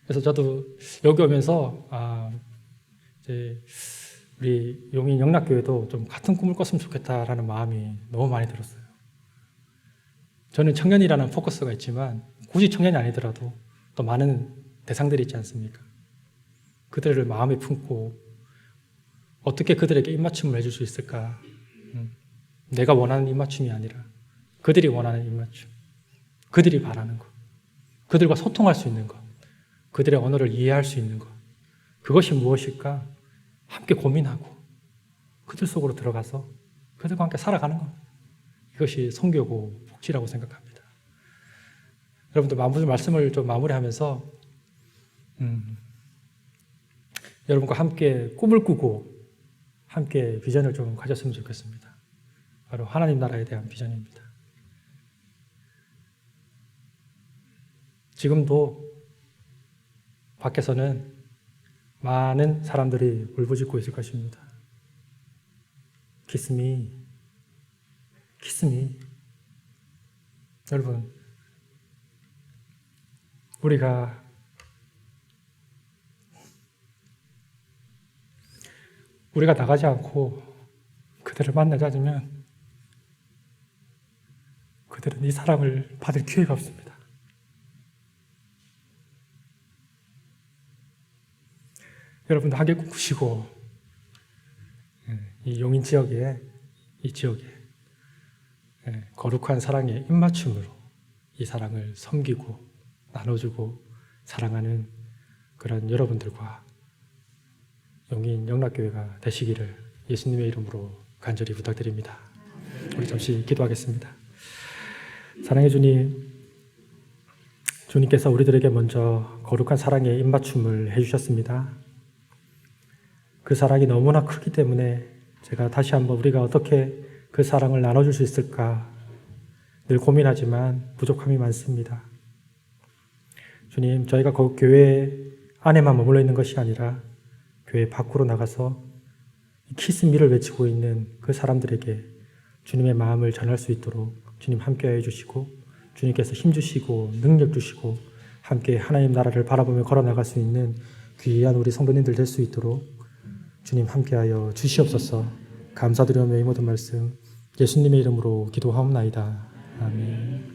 그래서 저도 여기 오면서 이제 우리 용인 영락교회도 좀 같은 꿈을 꿨으면 좋겠다라는 마음이 너무 많이 들었어요. 저는 청년이라는 포커스가 있지만 굳이 청년이 아니더라도 또 많은 대상들이 있지 않습니까? 그들을 마음에 품고 어떻게 그들에게 입맞춤을 해줄 수 있을까? 내가 원하는 입맞춤이 아니라 그들이 원하는 입맞춤, 그들이 바라는 것, 그들과 소통할 수 있는 것, 그들의 언어를 이해할 수 있는 것, 그것이 무엇일까? 함께 고민하고 그들 속으로 들어가서 그들과 함께 살아가는 겁니다. 이것이 선교고 복지라고 생각합니다. 여러분들 말씀을 좀 마무리하면서 여러분과 함께 꿈을 꾸고 함께 비전을 좀 가졌으면 좋겠습니다. 바로 하나님 나라에 대한 비전입니다. 지금도 밖에서는 많은 사람들이 울부짖고 있을 것입니다. 키스미, 키스미. 여러분, 우리가 나가지 않고 그들을 만나지 않으면 그들은 이 사랑을 받을 기회가 없습니다. 여러분도 함께 꿈꾸시고 이 용인 지역에 거룩한 사랑의 입맞춤으로 이 사랑을 섬기고 나눠주고 사랑하는 그런 여러분들과 용인 영락교회가 되시기를 예수님의 이름으로 간절히 부탁드립니다. 우리 잠시 기도하겠습니다. 사랑의 주님, 주님께서 우리들에게 먼저 거룩한 사랑의 입맞춤을 해주셨습니다. 그 사랑이 너무나 크기 때문에 제가 다시 한번 우리가 어떻게 그 사랑을 나눠줄 수 있을까 늘 고민하지만 부족함이 많습니다. 주님, 저희가 그 교회 안에만 머물러 있는 것이 아니라 교회 밖으로 나가서 키스미를 외치고 있는 그 사람들에게 주님의 마음을 전할 수 있도록 주님 함께해 주시고 주님께서 힘 주시고 능력 주시고 함께 하나님 나라를 바라보며 걸어나갈 수 있는 귀한 우리 성도님들 될 수 있도록 주님 함께하여 주시옵소서. 감사드리며 이 모든 말씀 예수님의 이름으로 기도하옵나이다. 아멘.